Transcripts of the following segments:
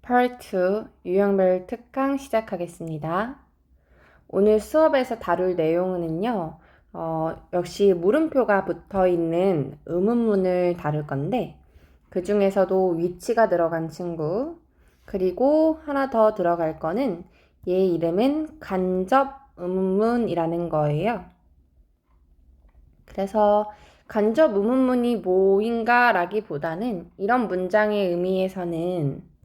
Part 2 유형별 특강 시작하겠습니다. 오늘 수업에서 다룰 내용은요, 역시 물음표가 붙어 있는 의문문을 다룰 건데, 그 중에서도 위치가 들어간 친구, 그리고 하나 더 들어갈 거는 얘 이름은 간접 의문문이라는 거예요. 그래서 간접 의문문이 뭐인가 라기보다는 이런 문장의 의미에서는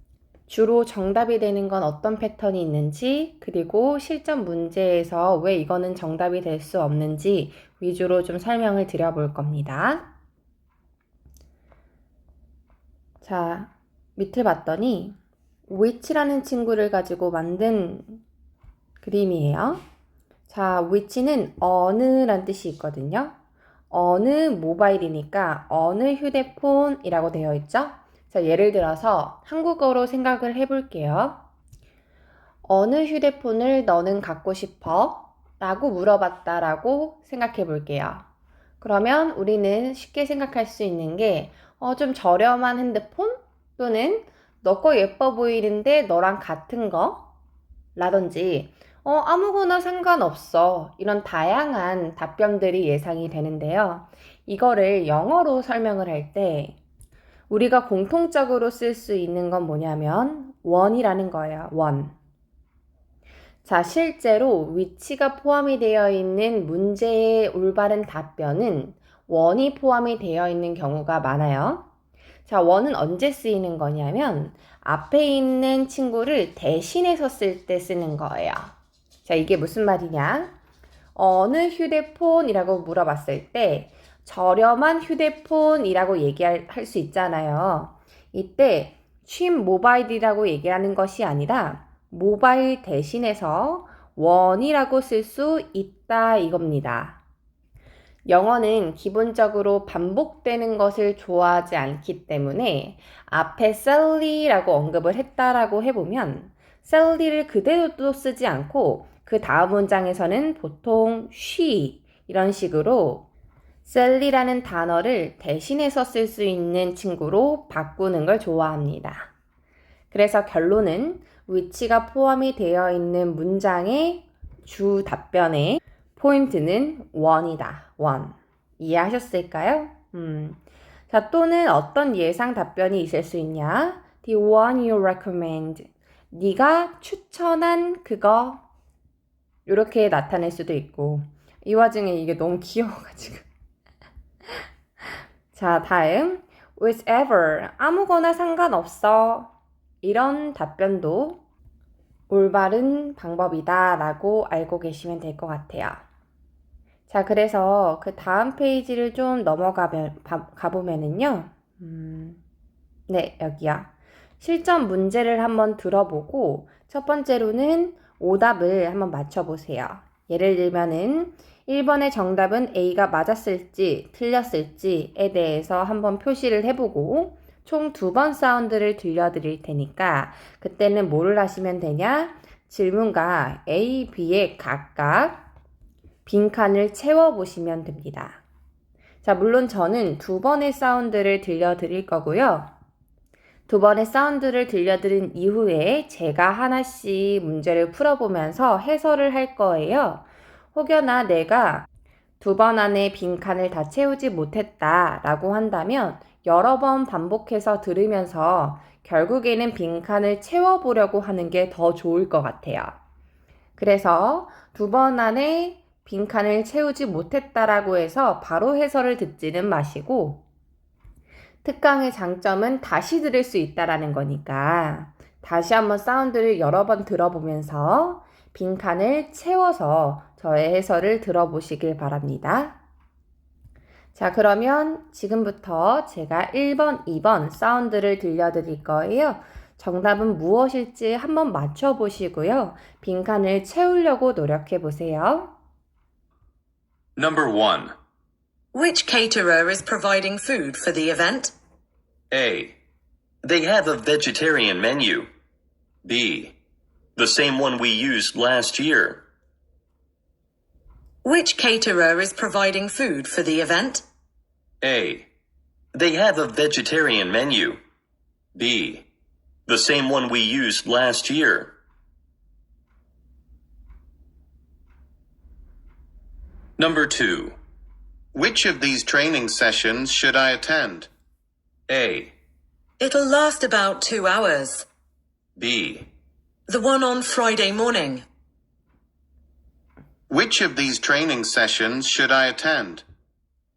주로 정답이 되는 건 어떤 패턴이 있는지, 그리고 실전 문제에서 왜 이거는 정답이 될 수 없는지 위주로 좀 설명을 드려볼 겁니다. 자, 밑을 봤더니 which라는 친구를 가지고 만든 그림이에요. 자, which는 어느란 뜻이 있거든요. 어느 모바일이니까 어느 휴대폰이라고 되어 있죠? 자, 예를 들어서 한국어로 생각을 해볼게요. 어느 휴대폰을 너는 갖고 싶어? 라고 물어봤다라고 생각해 볼게요. 그러면 우리는 쉽게 생각할 수 있는 게 좀 저렴한 핸드폰? 또는 너 거 예뻐 보이는데 너랑 같은 거? 라든지 아무거나 상관없어. 이런 다양한 답변들이 예상이 되는데요. 이거를 영어로 설명을 할 때 우리가 공통적으로 쓸 수 있는 건 뭐냐면 one이라는 거예요. one. 자, 실제로 위치가 포함이 되어 있는 문제의 올바른 답변은 one이 포함이 되어 있는 경우가 많아요. 자, one은 언제 쓰이는 거냐면 앞에 있는 친구를 대신해서 쓸 때 쓰는 거예요. 자, 이게 무슨 말이냐? 어느 휴대폰이라고 물어봤을 때 저렴한 휴대폰이라고 얘기할 수 있잖아요. 이때 취임 모바일이라고 얘기하는 것이 아니라 모바일 대신해서 원이라고 쓸 수 있다 이겁니다. 영어는 기본적으로 반복되는 것을 좋아하지 않기 때문에 앞에 Sally라고 언급을 했다라고 해보면 Sally를 그대로도 쓰지 않고 그 다음 문장에서는 보통 she 이런 식으로 Sally라는 단어를 대신해서 쓸 수 있는 친구로 바꾸는 걸 좋아합니다. 그래서 결론은 위치가 포함이 되어 있는 문장의 주 답변의 포인트는 one이다. one. 이해하셨을까요? 자, 또는 어떤 예상 답변이 있을 수 있냐? The one you recommend. 네가 추천한 그거. 이렇게 나타낼 수도 있고. 이 와중에 이게 너무 귀여워가지고. 자, 다음. Whichever. 아무거나 상관없어. 이런 답변도 올바른 방법이다 라고 알고 계시면 될 것 같아요. 자, 그래서 그 다음 페이지를 좀 가보면은요. 네, 여기요. 실전 문제를 한번 들어보고 첫 번째로는 오답을 한번 맞춰보세요. 예를 들면은 1번의 정답은 A가 맞았을지 틀렸을지에 대해서 한번 표시를 해보고 총 2번 사운드를 들려드릴 테니까 그때는 뭐를 하시면 되냐? 질문과 A, B에 각각 빈칸을 채워보시면 됩니다. 자, 물론 저는 2번의 사운드를 들려드릴 거고요. 2번의 사운드를 들려드린 이후에 제가 하나씩 문제를 풀어보면서 해설을 할 거예요. 혹여나 내가 2번 안에 빈칸을 다 채우지 못했다 라고 한다면 여러 번 반복해서 들으면서 결국에는 빈칸을 채워보려고 하는 게 더 좋을 것 같아요. 그래서 2번 안에 빈칸을 채우지 못했다라고 해서 바로 해설을 듣지는 마시고 특강의 장점은 다시 들을 수 있다라는 거니까 다시 한번 사운드를 여러 번 들어보면서 빈칸을 채워서 저의 해설을 들어보시길 바랍니다. 자, 그러면 지금부터 제가 1번, 2번 사운드를 들려드릴 거예요. 정답은 무엇일지 한번 맞춰보시고요. 빈칸을 채우려고 노력해보세요. Number 1. Which caterer is providing food for the event? A. They have a vegetarian menu. B. The same one we used last year. Which caterer is providing food for the event? A. They have a vegetarian menu. B. The same one we used last year. Number 2. Which of these training sessions should I attend? A. It'll last about 2 hours. B. The one on Friday morning. Which of these training sessions should I attend?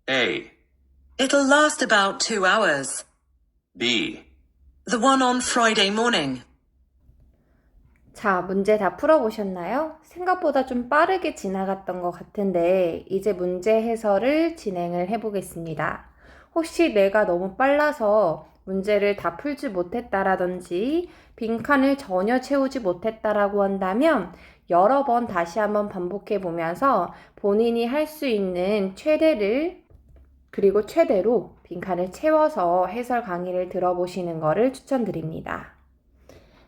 A. It'll last about 2 hours. B. The one on Friday morning. 자, 문제 다 풀어보셨나요? 생각보다 좀 빠르게 지나갔던 것 같은데 이제 문제 해설을 진행을 해보겠습니다. 혹시 내가 너무 빨라서 문제를 다 풀지 못했다라든지 빈칸을 전혀 채우지 못했다라고 한다면 여러 번 다시 한번 반복해 보면서 본인이 할 수 있는 최대로 빈칸을 채워서 해설 강의를 들어보시는 것을 추천드립니다.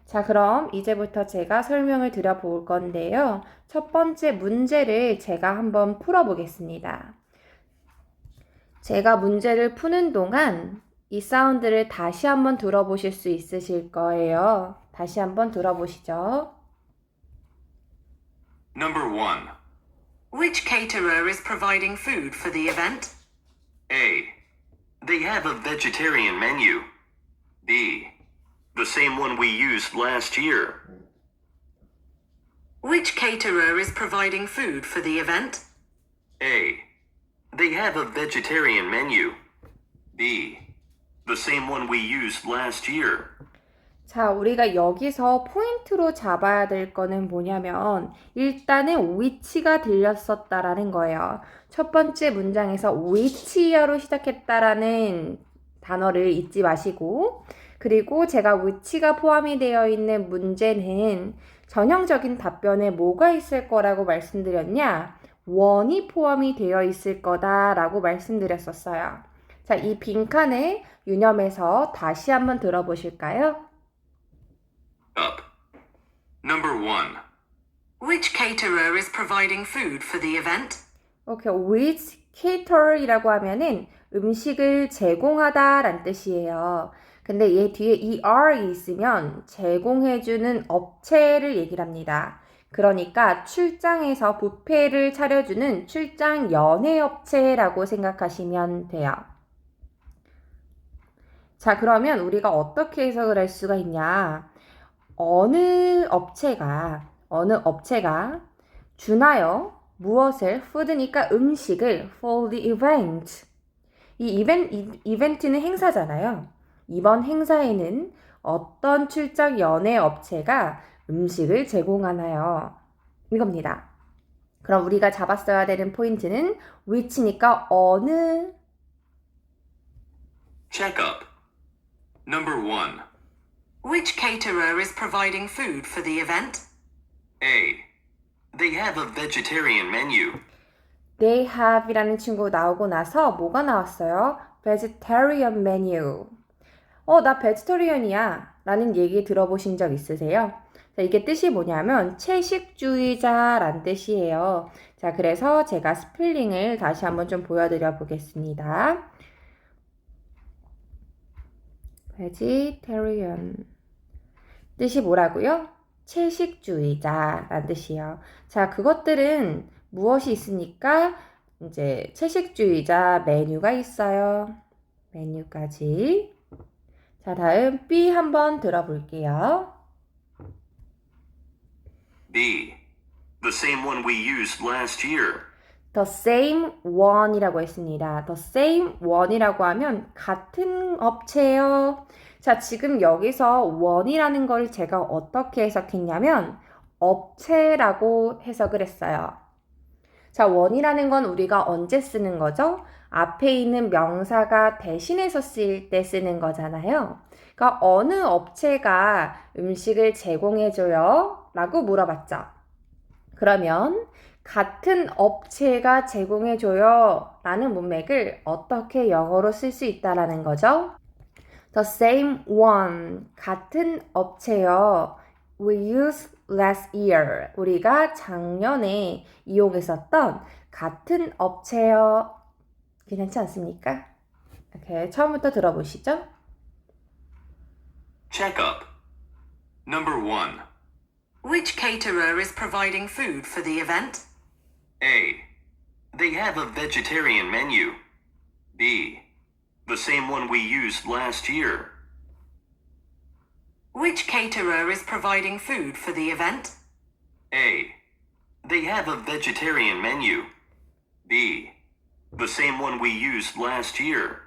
자, 그럼 이제부터 제가 설명을 드려볼 건데요. 첫 번째 문제를 제가 한번 풀어보겠습니다. 제가 문제를 푸는 동안 이 사운드를 다시 한번 들어보실 수 있으실 거예요. 다시 한번 들어보시죠. Number 1. Which caterer is providing food for the event? A. They have a vegetarian menu. B. The same one we used last year. Which caterer is providing food for the event? A. They have a vegetarian menu. B. The same one we used last year. 자, 우리가 여기서 포인트로 잡아야 될 거는 뭐냐면 일단은 which가 들렸었다라는 거예요. 첫 번째 문장에서 which야로 시작했다라는 단어를 잊지 마시고 그리고 제가 which가 포함이 되어 있는 문제는 전형적인 답변에 뭐가 있을 거라고 말씀드렸냐? one이 포함이 되어 있을 거다라고 말씀드렸었어요. 자, 이 빈칸을 유념해서 다시 한번 들어보실까요? Up. Number 1. Which caterer is providing food for the event? 오케이, which cater이라고 하면은 음식을 제공하다 란 뜻이에요. 근데 얘 뒤에 er이 있으면 제공해주는 업체를 얘기를 합니다. 그러니까 출장에서 뷔페를 차려주는 출장 연회업체라고 생각하시면 돼요. 자, 그러면 우리가 어떻게 해석을 할 수가 있냐? 어느 업체가 주나요? 무엇을? food니까 음식을 for the event. 이벤트는 행사잖아요. 이번 행사에는 어떤 출장 연예 업체가 음식을 제공하나요? 이겁니다. 그럼 우리가 잡았어야 되는 포인트는 which니까 어느. Check up. Number 1. Which caterer is providing food for the event? A. They have a vegetarian menu. They have 이라는 친구 나오고 나서 뭐가 나왔어요? vegetarian menu. 나 vegetarian이야 라는 얘기 들어보신 적 있으세요? 자, 이게 뜻이 뭐냐면 채식주의자란 뜻이에요. 자, 그래서 제가 스펠링을 다시 한번 좀 보여드려 보겠습니다. vegetarian 뜻이 뭐라고요? 채식주의자란 뜻이에요. 자, 그것들은 무엇이 있으니까 이제 채식주의자 메뉴가 있어요. 메뉴까지. 자, 다음 B 한번 들어볼게요. B. The same one we used last year. The same one이라고 했습니다. The same one이라고 하면 같은 업체요. 자, 지금 여기서 one이라는 걸 제가 어떻게 해석했냐면 업체라고 해석을 했어요. 자, one이라는 건 우리가 언제 쓰는 거죠? 앞에 있는 명사가 대신해서 쓰일 때 쓰는 거잖아요. 그러니까 어느 업체가 음식을 제공해줘요? 라고 물어봤죠. 그러면 같은 업체가 제공해줘요 라는 문맥을 어떻게 영어로 쓸 수 있다라는 거죠? The same one, 같은 업체요. We used last year, 우리가 작년에 이용했었던 같은 업체요. 괜찮지 않습니까? 오케이, 처음부터 들어보시죠. Check up. Number 1. Which caterer is providing food for the event? A. They have a vegetarian menu. B. The same one we used last year. Which caterer is providing food for the event? A. They have a vegetarian menu. B. The same one we used last year.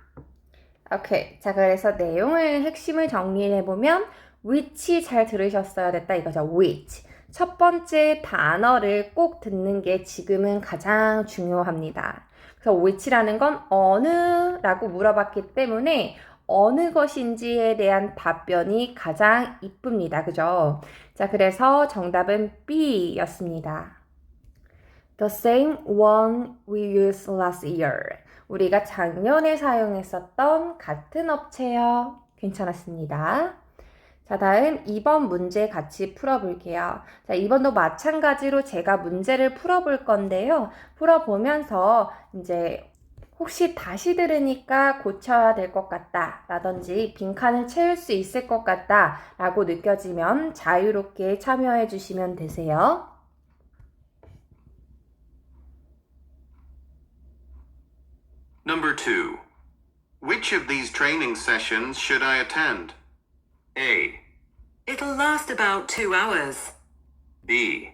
오케이. 자, 그래서 내용을, 핵심을 정리를 해보면, which 잘 들으셨어야 됐다 이거죠. which. 첫 번째 단어를 꼭 듣는 게 지금은 가장 중요합니다. 그래서 which라는 건 어느라고 물어봤기 때문에 어느 것인지에 대한 답변이 가장 이쁩니다. 그죠? 자, 그래서 정답은 B였습니다. The same one we used last year. 우리가 작년에 사용했었던 같은 업체요. 괜찮았습니다. 자, 다음 2번 문제 같이 풀어볼게요. 자, 2번도 마찬가지로 제가 문제를 풀어볼 건데요. 풀어보면서 이제 혹시 다시 들으니까 고쳐야 될 것 같다 라든지 빈칸을 채울 수 있을 것 같다 라고 느껴지면 자유롭게 참여해 주시면 되세요. Number 2. Which of these training sessions should I attend? A. It'll last about 2 hours. B.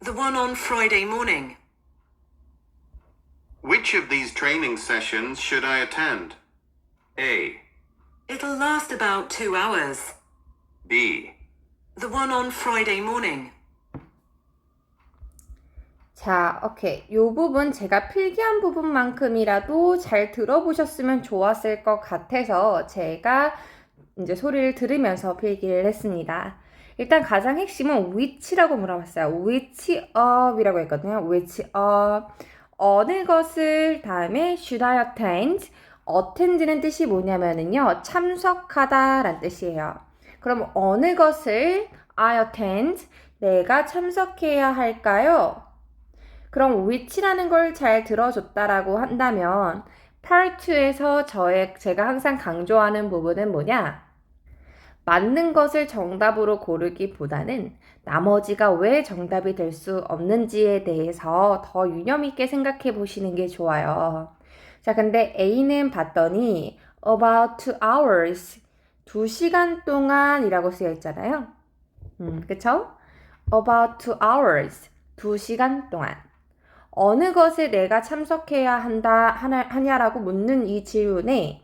The one on Friday morning. Which of these training sessions should I attend? A. It'll last about 2 hours. B. The one on Friday morning. 자, 오케이. 요 부분 제가 필기한 부분만큼이라도 잘 들어보셨으면 좋았을 것 같아서 제가 이제 소리를 들으면서 필기를 했습니다. 일단 가장 핵심은 which라고 물어봤어요. which of이라고 했거든요. which of. 어느 것을 다음에 should I attend? attend는 뜻이 뭐냐면은요. 참석하다 라는 뜻이에요. 그럼 어느 것을 I attend? 내가 참석해야 할까요? 그럼 which라는 걸 잘 들어줬다라고 한다면 Part 2에서 제가 항상 강조하는 부분은 뭐냐? 맞는 것을 정답으로 고르기보다는 나머지가 왜 정답이 될 수 없는지에 대해서 더 유념 있게 생각해 보시는 게 좋아요. 자, 근데 A는 봤더니 about 2 hours, 2시간 동안이라고 쓰여 있잖아요. 그쵸? about 2 hours, 2시간 동안. 어느 것에 내가 참석해야 하냐라고 묻는 이 질문에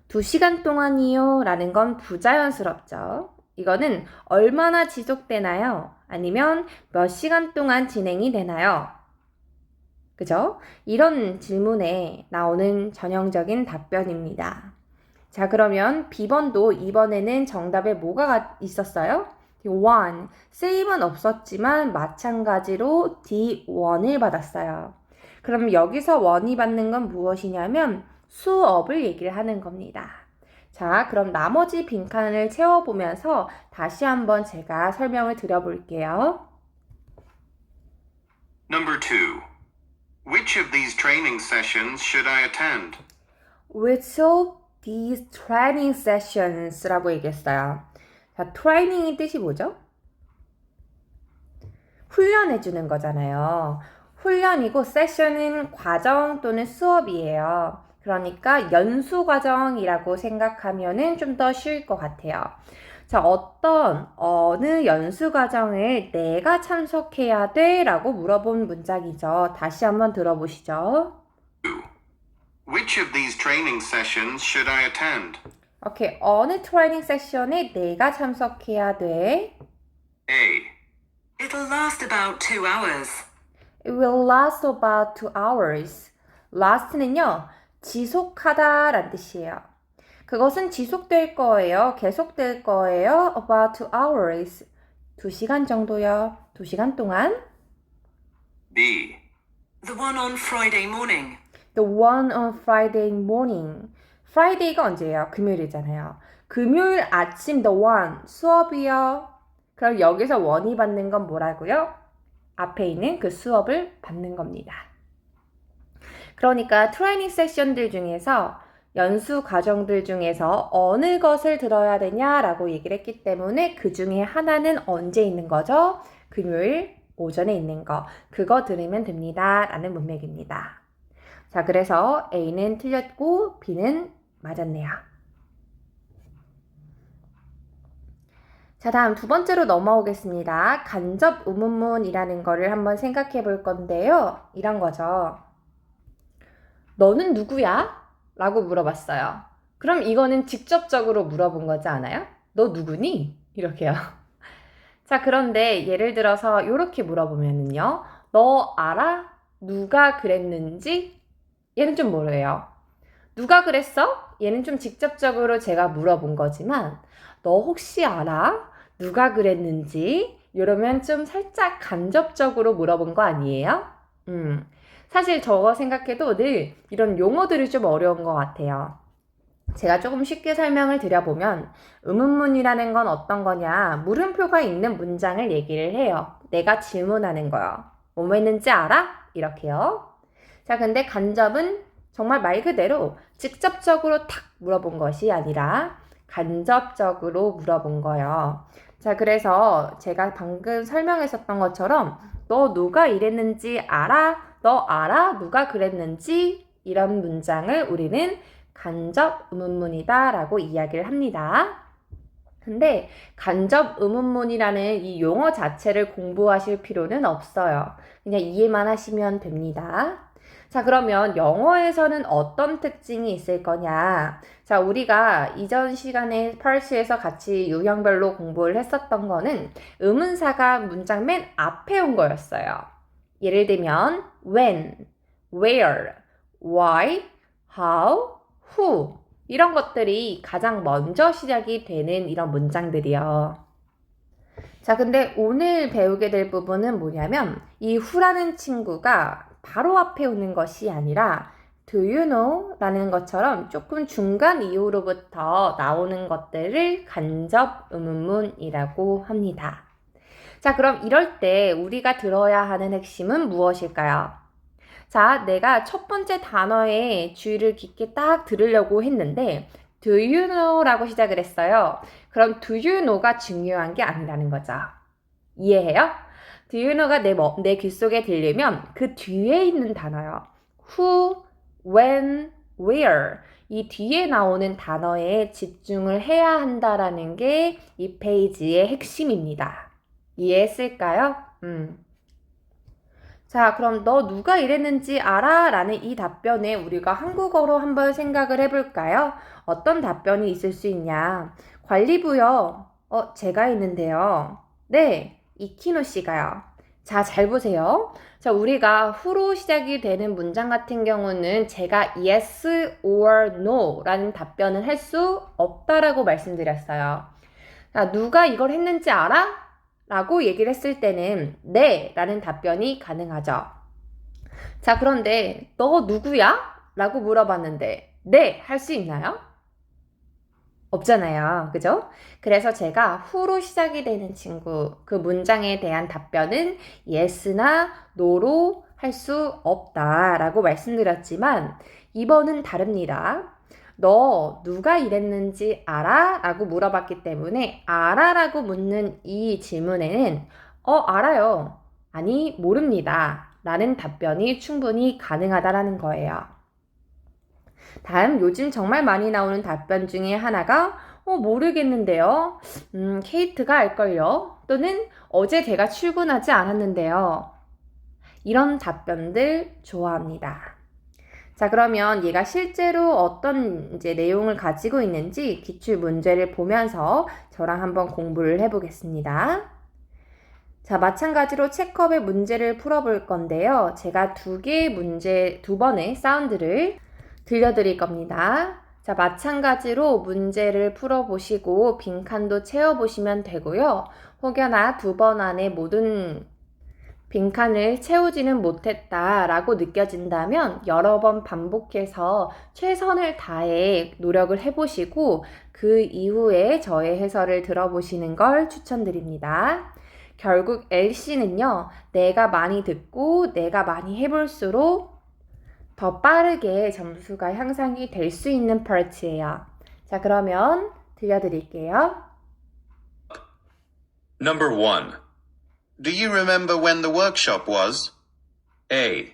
2시간 동안이요 라는 건 부자연스럽죠. 이거는 얼마나 지속되나요? 아니면 몇 시간 동안 진행이 되나요? 그죠? 이런 질문에 나오는 전형적인 답변입니다. 자, 그러면 B번도 이번에는 정답에 뭐가 있었어요? D1. save은 없었지만 마찬가지로 D1을 받았어요. 그럼 여기서 1이 받는 건 무엇이냐면 수업을 얘기를 하는 겁니다. 자, 그럼 나머지 빈칸을 채워보면서 다시 한번 제가 설명을 드려볼게요. Number 2. Which of these training sessions should I attend? Which of these training sessions라고 얘기했어요. 자, training의 뜻이 뭐죠? 훈련해주는 거잖아요. 훈련이고 session은 과정 또는 수업이에요. 그러니까 연수 과정이라고 생각하면은 좀 더 쉬울 것 같아요. 자, 어느 연수 과정을 내가 참석해야 돼? 라고 물어본 문장이죠. 다시 한번 들어보시죠. Which of these training sessions should I attend? 오케이, 어느 트레이닝 세션에 내가 참석해야 돼? A. It'll last about 2 hours. It will last about 2 hours. last는요, 지속하다 라는 뜻이에요. 그것은 지속될 거예요. 계속될 거예요. About 2 hours. 2시간 정도요. 2시간 동안. B. The one on Friday morning. The one on Friday morning. Friday가 언제예요? 금요일이잖아요. 금요일 아침 the one. 수업이요. 그럼 여기서 원이 받는 건 뭐라고요? 앞에 있는 그 수업을 받는 겁니다. 그러니까 트레이닝 세션들 중에서 연수 과정들 중에서 어느 것을 들어야 되냐라고 얘기를 했기 때문에 그 중에 하나는 언제 있는 거죠? 금요일 오전에 있는 거. 그거 들으면 됩니다. 라는 문맥입니다. 자, 그래서 A는 틀렸고 B는 맞았네요. 자, 다음 두 번째로 넘어오겠습니다. 간접 의문문이라는 거를 한번 생각해 볼 건데요. 이런 거죠. 너는 누구야? 라고 물어봤어요. 그럼 이거는 직접적으로 물어본 거지 않아요? 너 누구니? 이렇게요. 자, 그런데 예를 들어서 이렇게 물어보면은요. 너 알아? 누가 그랬는지? 얘는 좀 뭐래요? 누가 그랬어? 얘는 좀 직접적으로 제가 물어본 거지만 너 혹시 알아? 누가 그랬는지? 이러면 좀 살짝 간접적으로 물어본 거 아니에요? 사실 저거 생각해도 늘 이런 용어들이 좀 어려운 것 같아요. 제가 조금 쉽게 설명을 드려보면 의문문이라는 건 어떤 거냐? 물음표가 있는 문장을 얘기를 해요. 내가 질문하는 거요. 뭐뭐 했는지 알아? 이렇게요. 자, 근데 간접은 정말 말 그대로 직접적으로 탁 물어본 것이 아니라 간접적으로 물어본 거예요. 자, 그래서 제가 방금 설명했었던 것처럼 너 누가 이랬는지 알아? 너 알아? 누가 그랬는지? 이런 문장을 우리는 간접 의문문이다 라고 이야기를 합니다. 근데 간접 의문문이라는 이 용어 자체를 공부하실 필요는 없어요. 그냥 이해만 하시면 됩니다. 자, 그러면 영어에서는 어떤 특징이 있을 거냐? 자, 우리가 이전 시간에 펄스에서 같이 유형별로 공부를 했었던 거는 의문사가 문장 맨 앞에 온 거였어요. 예를 들면 when, where, why, how, who 이런 것들이 가장 먼저 시작이 되는 이런 문장들이요. 자, 근데 오늘 배우게 될 부분은 뭐냐면 이 who라는 친구가 바로 앞에 오는 것이 아니라 do you know? 라는 것처럼 조금 중간 이후로부터 나오는 것들을 간접 의문문이라고 합니다. 자, 그럼 이럴 때 우리가 들어야 하는 핵심은 무엇일까요? 자, 내가 첫 번째 단어에 주의를 깊게 딱 들으려고 했는데 do you know? 라고 시작을 했어요. 그럼 do you know가 중요한 게 아니라는 거죠. 이해해요? do you know가 내 귓속에 들리면 그 뒤에 있는 단어요. who, when, where 이 뒤에 나오는 단어에 집중을 해야 한다라는 게 이 페이지의 핵심입니다. 이해했을까요? 자, 그럼 너 누가 이랬는지 알아? 라는 이 답변에 우리가 한국어로 한번 생각을 해볼까요? 어떤 답변이 있을 수 있냐? 관리부요. 제가 있는데요. 네, 이키노 씨가요. 자, 잘 보세요. 자, 우리가 who로 시작이 되는 문장 같은 경우는 제가 yes or no 라는 답변을 할 수 없다라고 말씀드렸어요. 자, 누가 이걸 했는지 알아? 라고 얘기를 했을 때는 네 라는 답변이 가능하죠. 자, 그런데 너 누구야? 라고 물어봤는데 네 할 수 있나요? 없잖아요. 그죠? 그래서 제가 who로 시작이 되는 친구 그 문장에 대한 답변은 yes나 no로 할 수 없다라고 말씀드렸지만 이번은 다릅니다. 너 누가 이랬는지 알아? 라고 물어봤기 때문에 알아? 라고 묻는 이 질문에는 알아요. 아니, 모릅니다. 라는 답변이 충분히 가능하다라는 거예요. 다음, 요즘 정말 많이 나오는 답변 중에 하나가 모르겠는데요. 케이트가 알걸요. 또는 어제 제가 출근하지 않았는데요. 이런 답변들 좋아합니다. 자, 그러면 얘가 실제로 어떤 이제 내용을 가지고 있는지 기출 문제를 보면서 저랑 한번 공부를 해보겠습니다. 자, 마찬가지로 체크업의 문제를 풀어볼 건데요. 제가 두 번의 사운드를 들려드릴 겁니다. 자, 마찬가지로 문제를 풀어보시고 빈칸도 채워보시면 되고요. 혹여나 2번 안에 모든 빈칸을 채우지는 못했다라고 느껴진다면 여러 번 반복해서 최선을 다해 노력을 해보시고 그 이후에 저의 해설을 들어보시는 걸 추천드립니다. 결국 LC는요, 내가 많이 듣고 내가 많이 해볼수록 더 빠르게 점수가 향상이 될 수 있는 part예요. 자, 그러면 들려드릴게요. Number 1. Do you remember when the workshop was? A.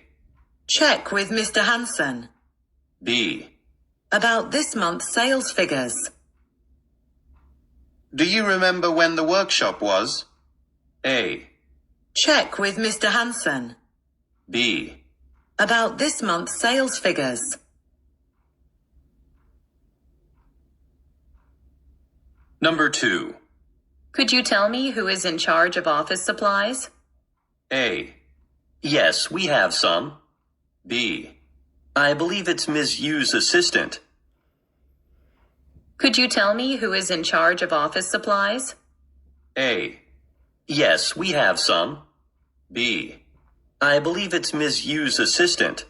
Check with Mr. Hansen. B. About this month's sales figures. Do you remember when the workshop was? A. Check with Mr. Hansen. B. About this month's sales figures. Number 2. Could you tell me who is in charge of office supplies? A. Yes, we have some. B. I believe it's Ms. Yu's assistant. Could you tell me who is in charge of office supplies? A. Yes, we have some. B. I believe it's Ms. Yu's assistant.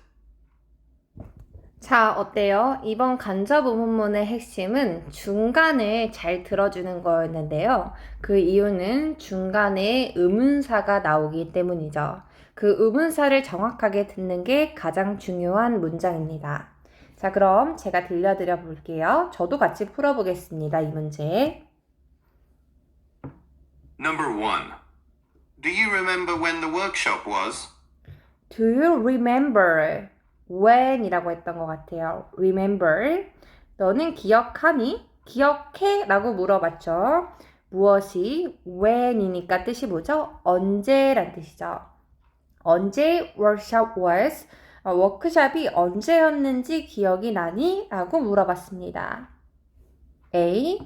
자, 어때요? 이번 간접 의문문의 핵심은 중간에 잘 들어주는 거였는데요. 그 이유는 중간에 의문사가 나오기 때문이죠. 그 의문사를 정확하게 듣는 게 가장 중요한 문장입니다. 자, 그럼 제가 들려드려 볼게요. 저도 같이 풀어보겠습니다. 이 문제. Number 1. Do you remember when the workshop was? Do you remember when 이라고 했던 것 같아요. Remember. 너는 기억하니? 기억해? 라고 물어봤죠. 무엇이? when이니까 뜻이 뭐죠? 언제란 뜻이죠. 언제 workshop was? 워크숍이 언제였는지 기억이 나니? 라고 물어봤습니다. A.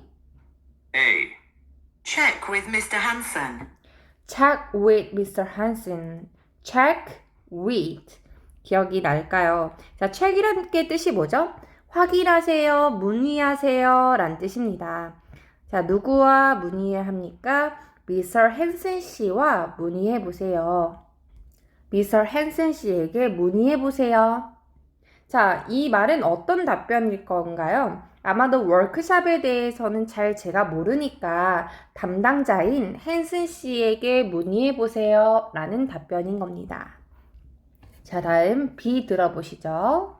A. Check with Mr. Hansen. Check with Mr. Hansen. Check with. 기억이 날까요? 자, check이라는 게 뜻이 뭐죠? 확인하세요, 문의하세요 란 뜻입니다. 자, 누구와 문의해야 합니까? Mr. Hansen 씨와 문의해 보세요. Mr. Hansen 씨에게 문의해 보세요. 자, 이 말은 어떤 답변일 건가요? 아마도 워크숍에 대해서는 잘 제가 모르니까 담당자인 헨슨 씨에게 문의해 보세요 라는 답변인 겁니다. 자, 다음 B 들어보시죠.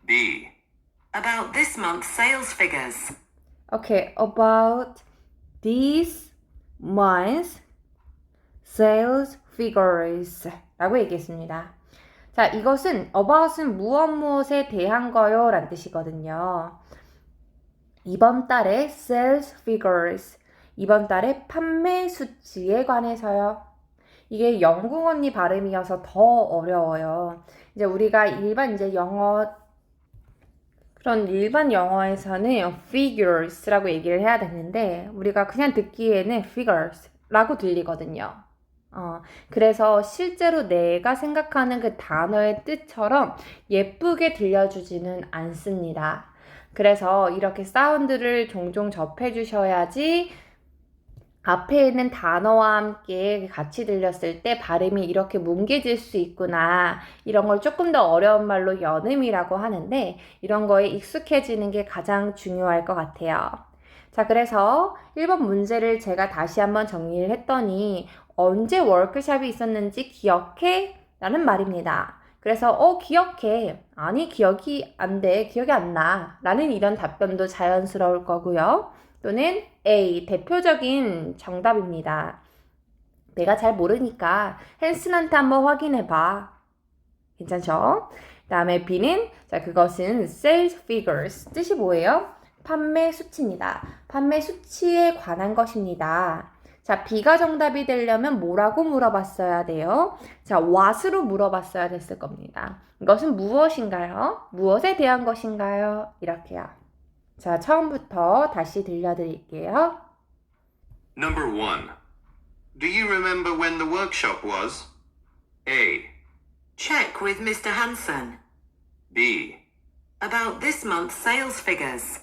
B. About this month's sales figures. Okay, about this month's sales figures 라고 얘기했습니다. 자, 이것은 about은 무엇에 대한 거요 란 뜻이거든요. 이번 달의 sales figures, 이번 달의 판매 수치에 관해서요. 이게 영국 언니 발음이어서 더 어려워요. 이제 우리가 일반 영어에서는 figures라고 얘기를 해야 되는데 우리가 그냥 듣기에는 figures라고 들리거든요. 그래서 실제로 내가 생각하는 그 단어의 뜻처럼 예쁘게 들려주지는 않습니다. 그래서 이렇게 사운드를 종종 접해주셔야지 앞에 있는 단어와 함께 같이 들렸을 때 발음이 이렇게 뭉개질 수 있구나. 이런 걸 조금 더 어려운 말로 연음이라고 하는데 이런 거에 익숙해지는 게 가장 중요할 것 같아요. 자, 그래서 1번 문제를 제가 다시 한번 정리를 했더니 언제 워크숍이 있었는지 기억해? 라는 말입니다. 그래서 기억해. 아니, 기억이 안 돼. 기억이 안 나. 라는 이런 답변도 자연스러울 거고요. 또는 A, 대표적인 정답입니다. 내가 잘 모르니까 헨슨한테 한번 확인해봐. 괜찮죠? 다음에 B는 자, 그것은 sales figures. 뜻이 뭐예요? 판매 수치입니다. 판매 수치에 관한 것입니다. 자, B가 정답이 되려면 뭐라고 물어봤어야 돼요? 자, what으로 물어봤어야 됐을 겁니다. 이것은 무엇인가요? 무엇에 대한 것인가요? 이렇게요. 자, 처음부터 다시 들려드릴게요. Number 1. Do you remember when the workshop was? A. Check with Mr. Hansen. B. About this month's sales figures.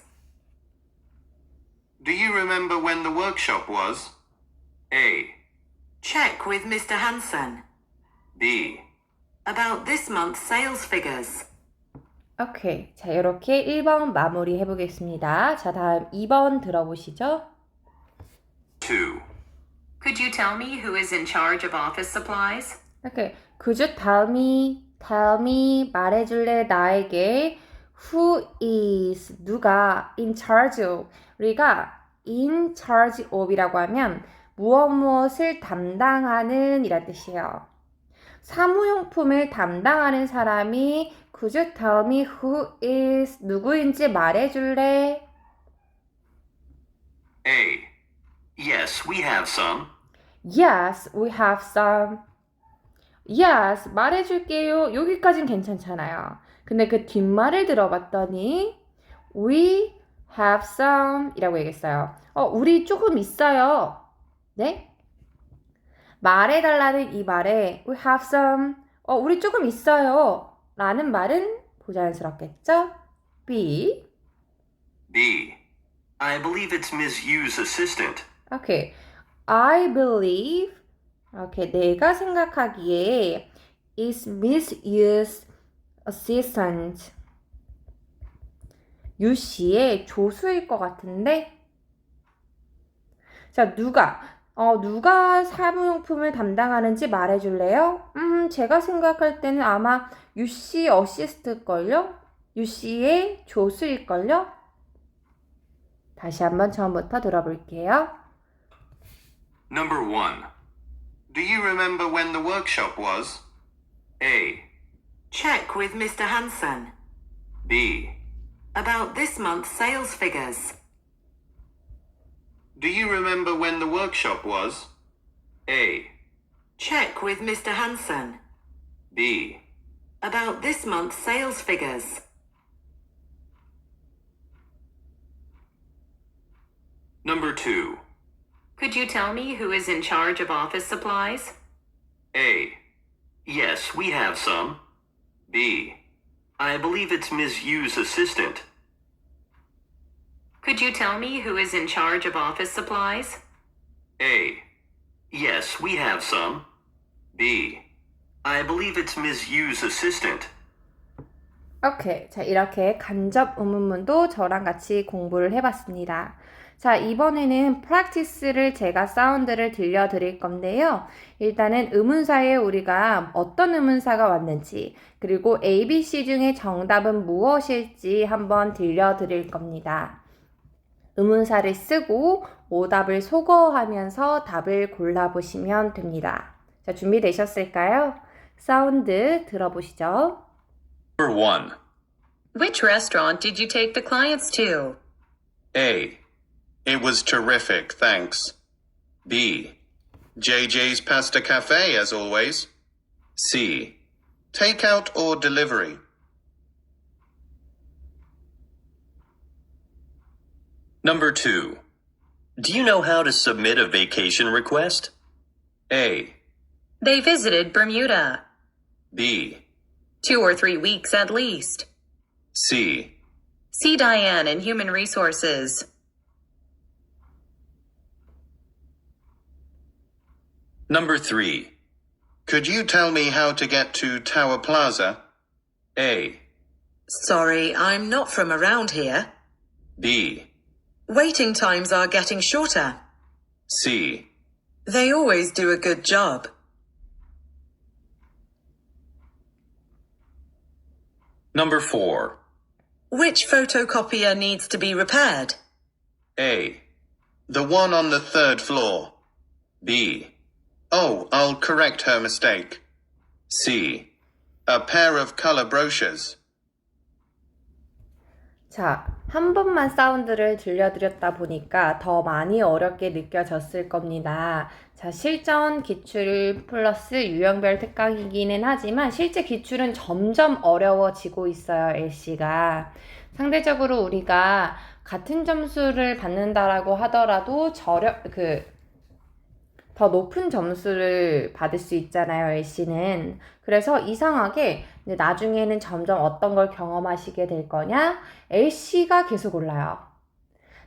Do you remember when the workshop was? A. Check with Mr. Hansen. B. About this month's sales figures. 오케이. 자, 이렇게 1번 마무리 해보겠습니다. 자, 다음 2번 들어보시죠. 2. Could you tell me who is in charge of office supplies? 오케이. Could you tell me tell me, 말해줄래, 나에게 who is, 누가 in charge of. 우리가 in charge of이라고 하면 무엇을 담당하는 이란 뜻이에요. 사무용품을 담당하는 사람이 could you tell me who is, 누구인지 말해줄래? A. Yes, we have some. Yes, we have some. Yes, 말해줄게요. 여기까진 괜찮잖아요. 근데 그 뒷말을 들어봤더니 we have some 이라고 얘기했어요. 우리 조금 있어요. 네? 말해달라는 이 말에 we have some, 우리 조금 있어요. 라는 말은 부자연스럽겠죠? B. B. I believe it's Ms. Yu's assistant. 오케이. I believe, 오케이, 내가 생각하기에 is Miss Yu's assistant. 유 씨의 조수일 것 같은데? 자, 누가 사무용품을 담당하는지 말해줄래요? 제가 생각할 때는 아마 유 씨 어시스트걸요? 유 씨의 조수일걸요? 다시 한번 처음부터 들어볼게요. Number 1. Do you remember when the workshop was? A. Check with Mr. Hansen. B. About this month's sales figures. Do you remember when the workshop was? A. Check with Mr. Hansen. B. About this month's sales figures. Number 2. Could you tell me who is in charge of office supplies? A. Yes, we have some. B. I believe it's Ms. Yu's assistant. Could you tell me who is in charge of office supplies? A. Yes, we have some. B. I believe it's Ms. Yu's assistant. 오케이. 자, 이렇게 간접 의문문도 저랑 같이 공부를 해봤습니다. 자, 이번에는 practice를 제가 사운드를 들려드릴 건데요. 일단은 의문사에 우리가 어떤 의문사가 왔는지, 그리고 A, B, C 중에 정답은 무엇일지 한번 들려드릴 겁니다. 의문사를 쓰고 오답을 소거하면서 답을 골라보시면 됩니다. 자, 준비되셨을까요? 사운드 들어보시죠. Number 1. Which restaurant did you take the clients to? A. It was terrific, thanks. B. JJ's Pasta Cafe, as always. C. Takeout or delivery? Number 2. Do you know how to submit a vacation request? A. They visited Bermuda. B. 2 or 3 weeks at least. C. See Diane in Human Resources. Number 3. Could you tell me how to get to Tower Plaza? A. Sorry, I'm not from around here. B. Waiting times are getting shorter. C. They always do a good job. Number 4. Which photocopier needs to be repaired? A. The one on the 3rd floor. B. Oh, I'll correct her mistake. C. A pair of color brochures. 자, 한 번만 사운드를 들려드렸다 보니까 더 많이 어렵게 느껴졌을 겁니다. 자, 실전 기출 플러스 유형별 특강이기는 하지만 실제 기출은 점점 어려워지고 있어요, LC가. 상대적으로 우리가 같은 점수를 받는다라고 하더라도 더 높은 점수를 받을 수 있잖아요, LC는. 그래서 이상하게 나중에는 점점 어떤 걸 경험하시게 될 거냐? LC가 계속 올라요.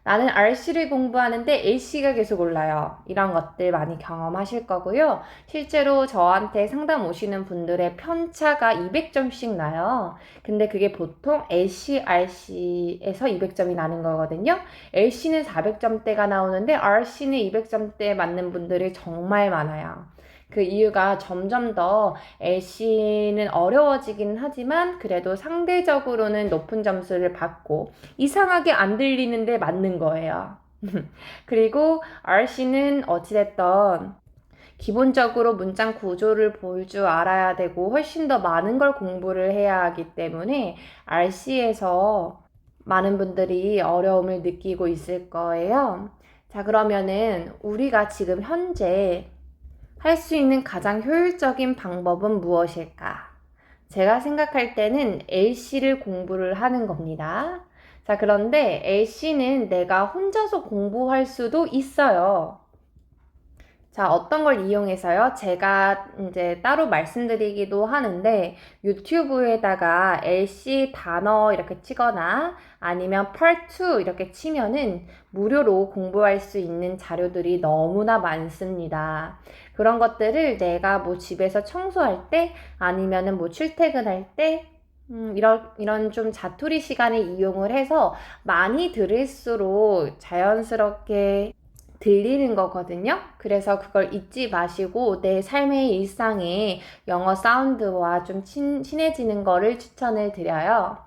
나는 RC를 공부하는데 LC가 계속 올라요. 이런 것들 많이 경험하실 거고요. 실제로 저한테 상담 오시는 분들의 편차가 200점씩 나요. 근데 그게 보통 LC, RC에서 200점이 나는 거거든요. LC는 400점대가 나오는데 RC는 200점대 맞는 분들이 정말 많아요. 그 이유가 점점 더 LC는 어려워지긴 하지만 그래도 상대적으로는 높은 점수를 받고 이상하게 안 들리는데 맞는 거예요. 그리고 RC는 어찌됐던 기본적으로 문장 구조를 볼 줄 알아야 되고 훨씬 더 많은 걸 공부를 해야 하기 때문에 RC에서 많은 분들이 어려움을 느끼고 있을 거예요. 자, 그러면은 우리가 지금 현재 할 수 있는 가장 효율적인 방법은 무엇일까? 제가 생각할 때는 LC를 공부를 하는 겁니다. 자, 그런데 LC는 내가 혼자서 공부할 수도 있어요. 자, 어떤 걸 이용해서요? 제가 이제 따로 말씀드리기도 하는데 유튜브에다가 LC 단어 이렇게 치거나 아니면 Part 2 이렇게 치면은 무료로 공부할 수 있는 자료들이 너무나 많습니다. 그런 것들을 내가 뭐 집에서 청소할 때 아니면은 뭐 출퇴근할 때 이런 좀 자투리 시간을 이용을 해서 많이 들을수록 자연스럽게 들리는 거거든요. 그래서 그걸 잊지 마시고 내 삶의 일상에 영어 사운드와 좀 친해지는 거를 추천을 드려요.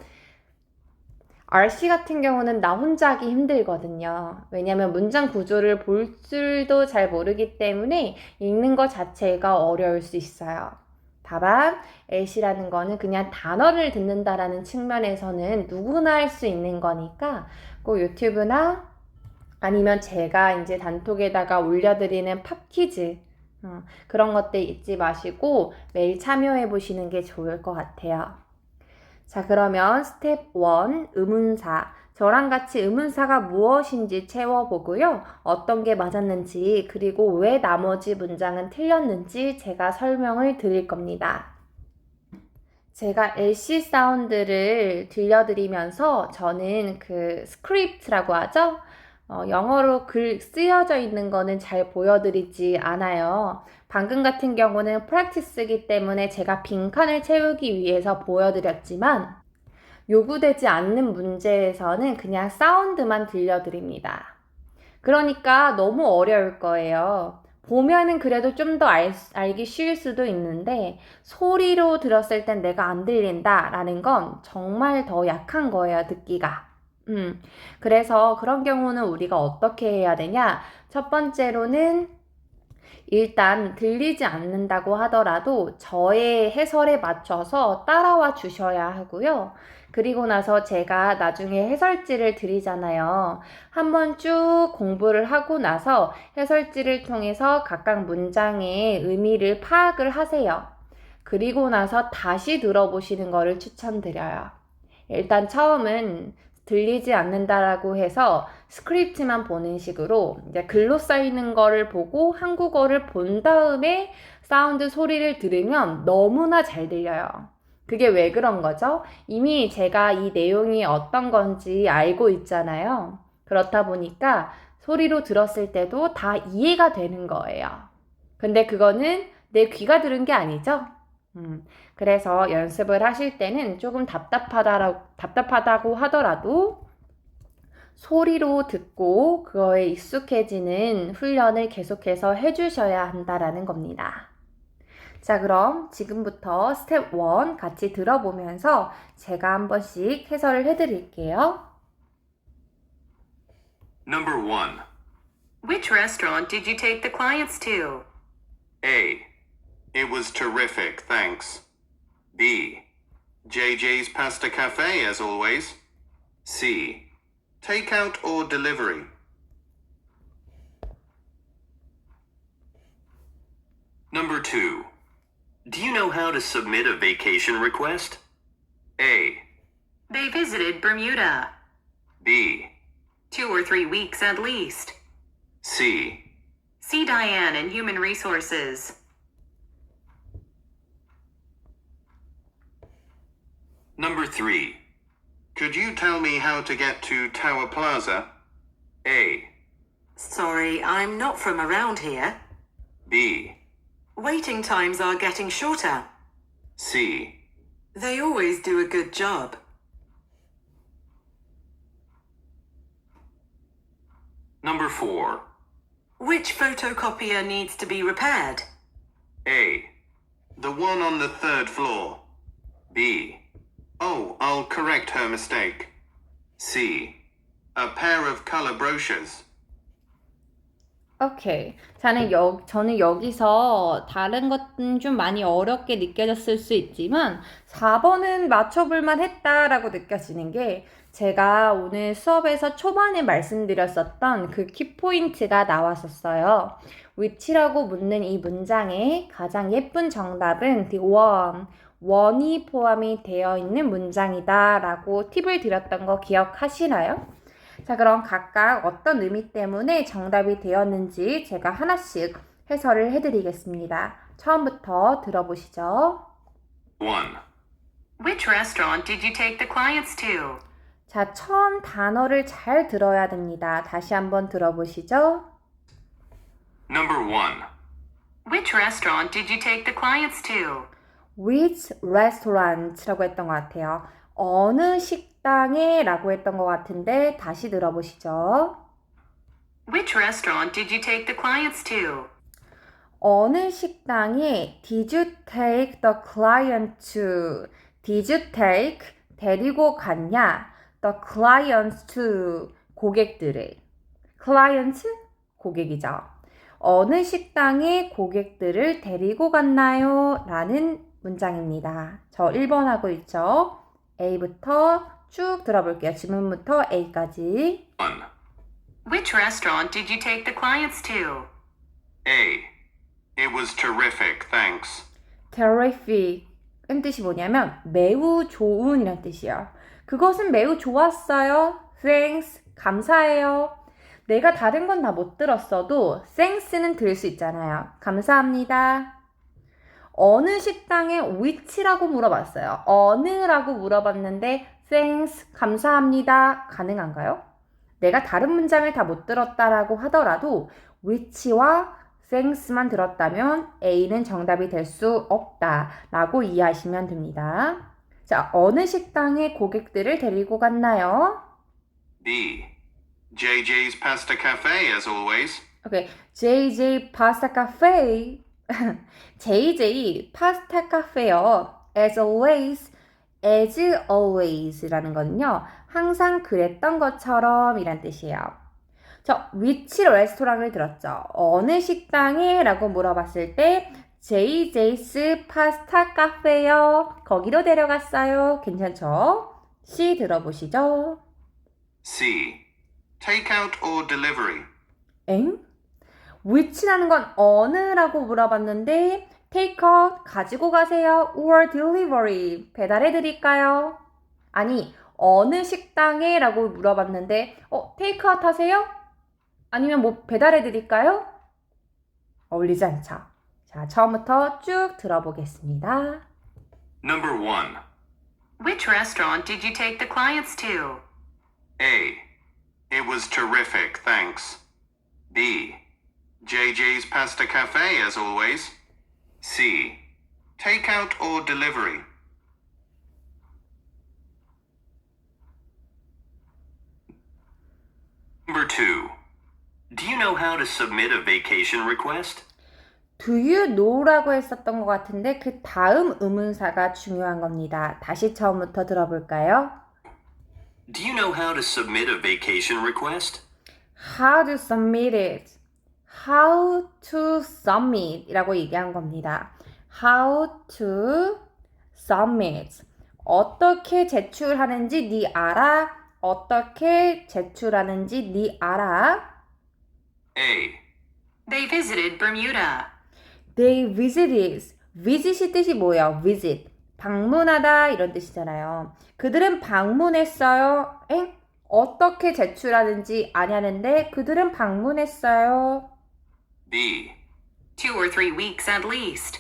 RC 같은 경우는 나 혼자 하기 힘들거든요. 왜냐면 문장 구조를 볼 줄도 잘 모르기 때문에 읽는 것 자체가 어려울 수 있어요. 다만 LC라는 거는 그냥 단어를 듣는다라는 측면에서는 누구나 할 수 있는 거니까 꼭 유튜브나 아니면 제가 이제 단톡에다가 올려드리는 팝퀴즈 그런 것들 잊지 마시고 매일 참여해 보시는 게 좋을 것 같아요. 자, 그러면 스텝 1 의문사. 저랑 같이 의문사가 무엇인지 채워보고요. 어떤 게 맞았는지 그리고 왜 나머지 문장은 틀렸는지 제가 설명을 드릴 겁니다. 제가 LC 사운드를 들려드리면서 저는 그 스크립트라고 하죠? 영어로 글 쓰여져 있는 거는 잘 보여드리지 않아요. 방금 같은 경우는 프랙티스이기 때문에 제가 빈칸을 채우기 위해서 보여드렸지만 요구되지 않는 문제에서는 그냥 사운드만 들려드립니다. 그러니까 너무 어려울 거예요. 보면은 그래도 좀 더 알기 쉬울 수도 있는데 소리로 들었을 땐 내가 안 들린다 라는 건 정말 더 약한 거예요, 듣기가. 그래서 그런 경우는 우리가 어떻게 해야 되냐? 첫 번째로는 일단 들리지 않는다고 하더라도 저의 해설에 맞춰서 따라와 주셔야 하고요. 그리고 나서 제가 나중에 해설지를 드리잖아요. 한번 쭉 공부를 하고 나서 해설지를 통해서 각각 문장의 의미를 파악을 하세요. 그리고 나서 다시 들어보시는 거를 추천드려요. 일단 처음은 들리지 않는다라고 해서 스크립트만 보는 식으로 이제 글로 써 있는 거를 보고 한국어를 본 다음에 사운드 소리를 들으면 너무나 잘 들려요. 그게 왜 그런 거죠? 이미 제가 이 내용이 어떤 건지 알고 있잖아요. 그렇다 보니까 소리로 들었을 때도 다 이해가 되는 거예요. 근데 그거는 내 귀가 들은 게 아니죠? 그래서 연습을 하실 때는 조금 답답하다고 하더라도 소리로 듣고 그거에 익숙해지는 훈련을 계속해서 해주셔야 한다라는 겁니다. 자, 그럼 지금부터 스텝 1 같이 들어보면서 제가 한 번씩 해설을 해드릴게요. Number 1. Which restaurant did you take the clients to? A. It was terrific, thanks. B. JJ's Pasta Cafe as always. C. Takeout or delivery? Number 2. Do you know how to submit a vacation request? A. They visited Bermuda. B. 2 or 3 weeks at least. C. See Diane in Human Resources. Number 3. Could you tell me how to get to Tower Plaza? A. Sorry, I'm not from around here. B. Waiting times are getting shorter. C. They always do a good job. Number 4. Which photocopier needs to be repaired? A. The one on the third floor. B. Oh, I'll correct her mistake. C. A pair of color brochures. 오케이. 저는 여기서 다른 것은 좀 많이 어렵게 느껴졌을 수 있지만 4번은 맞춰볼만 했다라고 느껴지는 게 제가 오늘 수업에서 초반에 말씀드렸었던 그 키포인트가 나왔었어요. which라고 묻는 이 문장의 가장 예쁜 정답은 the one, one이 포함이 되어 있는 문장이다 라고 팁을 드렸던 거 기억하시나요? 자, 그럼 각각 어떤 의미 때문에 정답이 되었는지 제가 하나씩 해설을 해드리겠습니다. 처음부터 들어보시죠. 1. Which restaurant did you take the clients to? 자, 처음 단어를 잘 들어야 됩니다. 다시 한번 들어보시죠. Number 1. Which restaurant did you take the clients to? Which restaurant라고 했던 것 같아요. 어느 식당에 라고 했던 것 같은데 다시 들어보시죠. Which restaurant did you take the clients to? 어느 식당에 did you take the client to? Did you take 데리고 갔냐? The clients to 고객들을. client 고객이죠. 어느 식당에 고객들을 데리고 갔나요? 라는 문장입니다. 저 1번 하고 있죠. A부터 쭉 들어볼게요. 지문부터 A까지. 1. Which restaurant did you take the clients to? A. It was terrific, thanks. terrific 은 뜻이 뭐냐면 매우 좋은 이란 뜻이에요. 그것은 매우 좋았어요. thanks 감사해요. 내가 다른 건 다 못 들었어도 thanks는 들을 수 있잖아요. 감사합니다. 어느 식당에 which라고 물어봤어요. 어느라고 물어봤는데 thanks 감사합니다 가능한가요? 내가 다른 문장을 다 못 들었다라고 하더라도 which와 thanks만 들었다면 A는 정답이 될 수 없다라고 이해하시면 됩니다. 자, 어느 식당에 고객들을 데리고 갔나요? B. JJ's Pasta Cafe, as always. 오케이, JJ 파스타 카페. JJ 파스타 카페요. As always라는 거는요. 항상 그랬던 것처럼 이란 뜻이에요. 저 which 레스토랑을 들었죠. 어느 식당에? 라고 물어봤을 때 JJ's 파스타 카페요. 거기로 데려갔어요. 괜찮죠? C 들어보시죠. C. Takeout or delivery. 엥? which라는 건 어느라고 물어봤는데 takeout 가지고 가세요 or delivery 배달해 드릴까요? 아니 어느 식당에 라고 물어봤는데 테이크아웃 하세요? 아니면 뭐 배달해 드릴까요? 어울리지 않죠? 자, 처음부터 쭉 들어보겠습니다. Number 1. Which restaurant did you take the clients to? A. It was terrific, thanks. B. JJ's Pasta Cafe, as always. C. Takeout or delivery. Number 2. Do you know how to submit a vacation request? Do you know라고 했었던 것 같은데 그 다음 의문사가 중요한 겁니다. 다시 처음부터 들어볼까요? Do you know how to submit a vacation request? How to submit it. How to submit 이라고 얘기한 겁니다. How to submit. 어떻게 제출하는지 네 알아? 어떻게 제출하는지 네 알아? A. They visited Bermuda. They visited. visit이 뜻이 뭐예요? visit. 방문하다 이런 뜻이잖아요. 그들은 방문했어요. 엥? 어떻게 제출하는지 아냐는데 그들은 방문했어요. B. 2 or 3 weeks at least.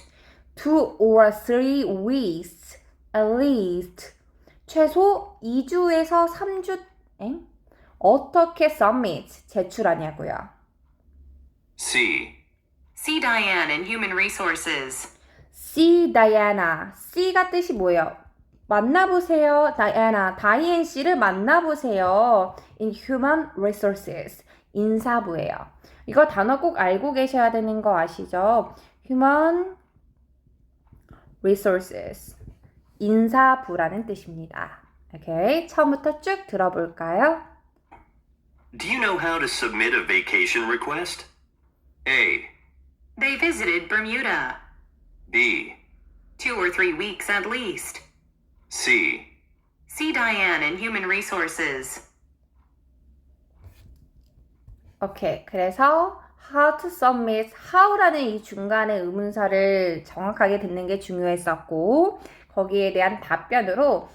2 or 3 weeks at least. 최소 2주에서 3주. 엥? 어떻게 submit 제출하냐고요. C. See Diane in Human Resources. See Diana. C가 뜻이 뭐예요? 만나보세요. Diana. 다이앤 씨를 만나보세요. In Human Resources. 인사부예요. 이거 단어 꼭 알고 계셔야 되는 거 아시죠? Human resources. 인사부라는 뜻입니다. 오케이. 처음부터 쭉 들어볼까요? Do you know how to submit a vacation request? A. They visited Bermuda. B. 2 or 3 weeks at least. C. See Diane in Human Resources. 오케이. 그래서 how to submit, how라는 이 중간에 의문사를 정확하게 듣는 게 중요했었고 거기에 대한 답변으로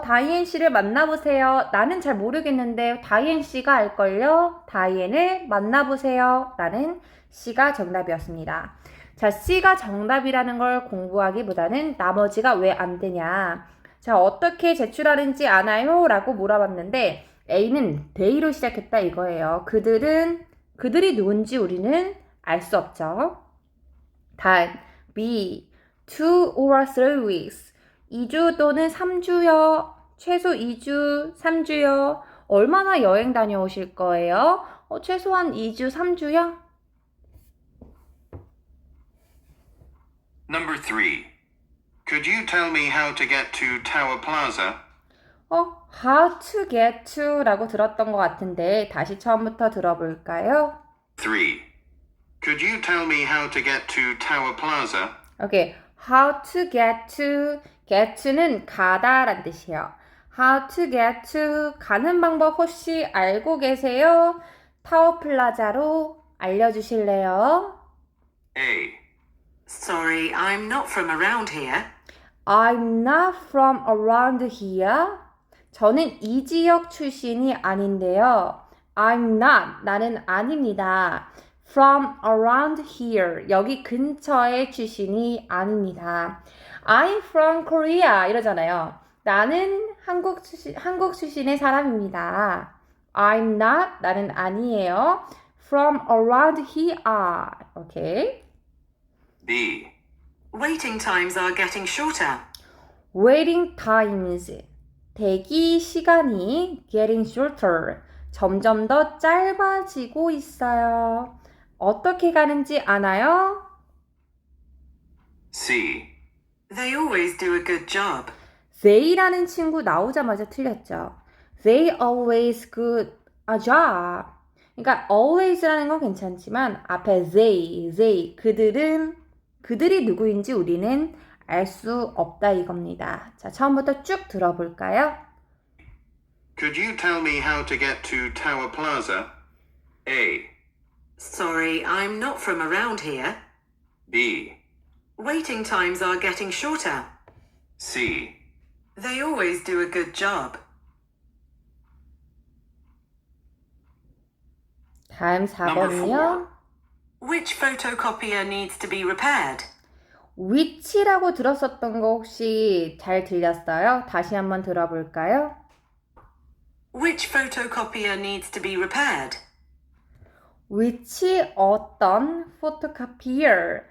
다이앤 씨를 만나보세요. 나는 잘 모르겠는데 다이앤 씨가 알걸요? 다이앤을 만나보세요. 라는 C가 정답이었습니다. 자, C가 정답이라는 걸 공부하기보다는 나머지가 왜 안 되냐. 자, 어떻게 제출하는지 아나요? 라고 물어봤는데 A는 they로 시작했다 이거예요. 그들이 누군지 우리는 알 수 없죠. 단, B, 2 or 3 weeks. 2주 또는 3주요. 최소 2주, 3주요. 얼마나 여행 다녀오실 거예요? 최소한 2주, 3주요? Number 3. Could you tell me how to get to Tower Plaza? how to get to 라고 들었던 것 같은데 다시 처음부터 들어볼까요? 3. Could you tell me how to get to Tower Plaza? 오케이. how to get to, get to는 가다 란 뜻이에요. how to get to, 가는 방법 혹시 알고 계세요? 타워 플라자로 알려주실래요? A. Sorry, I'm not from around here. I'm not from around here. 저는 이 지역 출신이 아닌데요. I'm not, 나는 아닙니다. From around here, 여기 근처의 출신이 아닙니다. I'm from Korea 이러잖아요. 나는 한국 출신의 사람입니다. I'm not, 나는 아니에요. From around here. 오케이. B. Waiting times are getting shorter. Waiting times, 대기 시간이 getting shorter, 점점 더 짧아지고 있어요. 어떻게 가는지 아나요? C. They always do a good job. They라는 친구 나오자마자 틀렸죠. They always good a job. 그러니까 always라는 건 괜찮지만 앞에 they, 그들이 누구인지 우리는 알 수 없다 이겁니다. 자, 처음부터 쭉 들어볼까요? Could you tell me how to get to Tower Plaza? A. Sorry, I'm not from around here. B. Waiting times are getting shorter. C. They always do a good job. 다음 4번이요. Which photocopier needs to be repaired? which라고 들었었던 거 혹시 잘 들렸어요? 다시 한번 들어볼까요? Which photocopier needs to be repaired? which 어떤 photocopier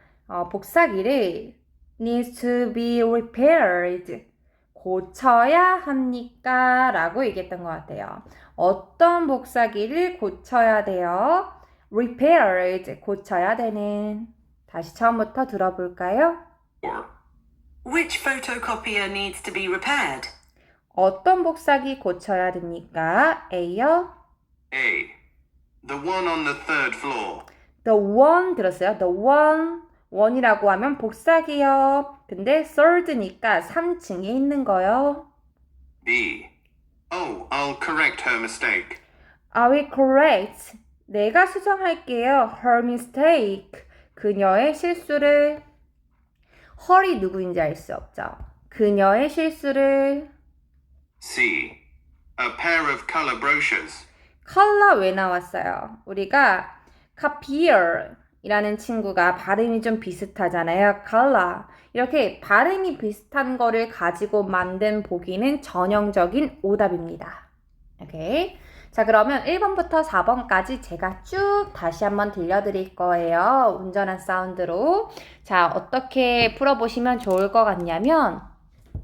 복사기를 needs to be repaired 고쳐야 합니까? 라고 얘기했던 것 같아요. 어떤 복사기를 고쳐야 돼요? repaired 고쳐야 되는. 다시 처음부터 들어볼까요? 4. Which photocopier needs to be repaired? 어떤 복사기 고쳐야 됩니까? A요? A. The one on the third floor. The one 들었어요? The one이라고 하면 복사기요. 근데 third니까 3층에 있는 거요. B. Oh, I'll correct her mistake. I will correct. 내가 수정할게요. Her mistake. 그녀의 실수를. her이 누구인지 알 수 없죠. 그녀의 실수를. C. A pair of color brochures. 컬러 왜 나왔어요? 우리가 copier 이라는 친구가 발음이 좀 비슷하잖아요. color. 이렇게 발음이 비슷한 거를 가지고 만든 보기는 전형적인 오답입니다. 오케이. 자, 그러면 1번부터 4번까지 제가 쭉 다시 한번 들려드릴 거예요. 운전한 사운드로. 자, 어떻게 풀어보시면 좋을 것 같냐면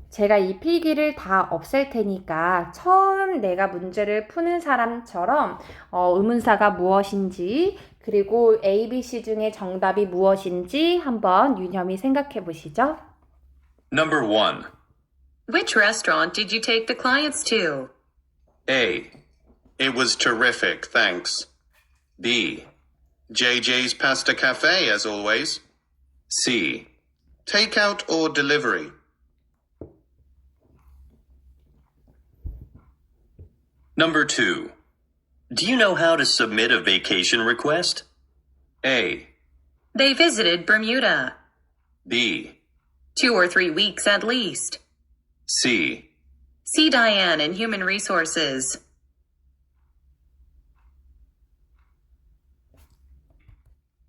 제가 이 필기를 다 없앨 테니까 처음 내가 문제를 푸는 사람처럼 의문사가 무엇인지 그리고 A, B, C 중에 정답이 무엇인지 한번 유념히 생각해 보시죠. Number 1. Which restaurant did you take the clients to? A. It was terrific, thanks. B. JJ's Pasta Cafe, as always. C. Takeout or delivery? Number 2. Do you know how to submit a vacation request? A. They visited Bermuda. B. 2 or 3 weeks at least. C. See Diane in Human Resources.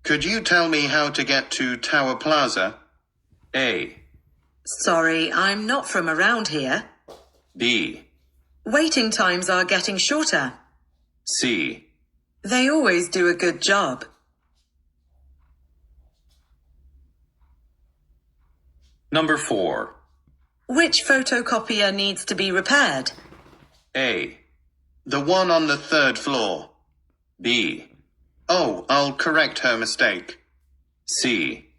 Could you tell me how to get to Tower Plaza? A. Sorry, I'm not from around here. B. Waiting times are getting shorter. C. They always do a good job. Number 4. Which photocopier needs to be repaired? A. The one on the 3rd floor. B. Oh, I'll correct her mistake. C.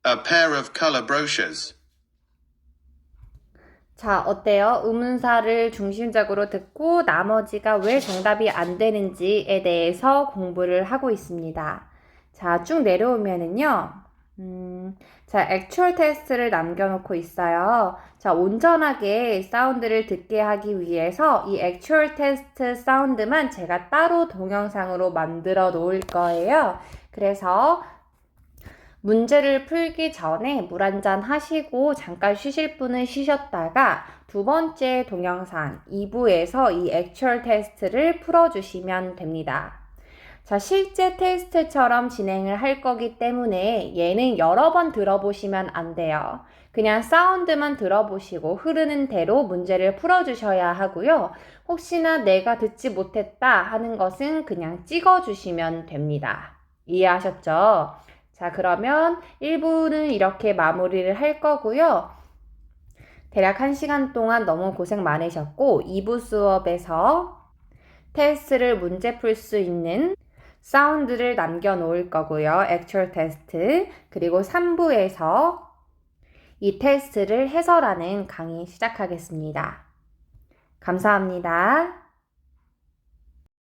A pair of color brochures. 자, 어때요? 의문사를 중심적으로 듣고 나머지가 왜 정답이 안 되는지에 대해서 공부를 하고 있습니다. 자, 쭉 내려오면은요. 자, 액츄얼 테스트를 남겨놓고 있어요. 자, 온전하게 사운드를 듣게 하기 위해서 이 액츄얼 테스트 사운드만 제가 따로 동영상으로 만들어 놓을 거예요. 그래서 문제를 풀기 전에 물 한잔 하시고 잠깐 쉬실 분은 쉬셨다가 두 번째 동영상 2부에서 이 액츄얼 테스트를 풀어주시면 됩니다. 자, 실제 테스트처럼 진행을 할 거기 때문에 얘는 여러 번 들어보시면 안 돼요. 그냥 사운드만 들어보시고 흐르는 대로 문제를 풀어주셔야 하고요. 혹시나 내가 듣지 못했다 하는 것은 그냥 찍어주시면 됩니다. 이해하셨죠? 자, 그러면 1부는 이렇게 마무리를 할 거고요. 대략 1시간 동안 너무 고생 많으셨고 2부 수업에서 테스트를 문제 풀 수 있는 사운드를 남겨놓을 거고요. 액츄얼 테스트. 그리고 3부에서 이 테스트를 해설하는 강의 시작하겠습니다. 감사합니다.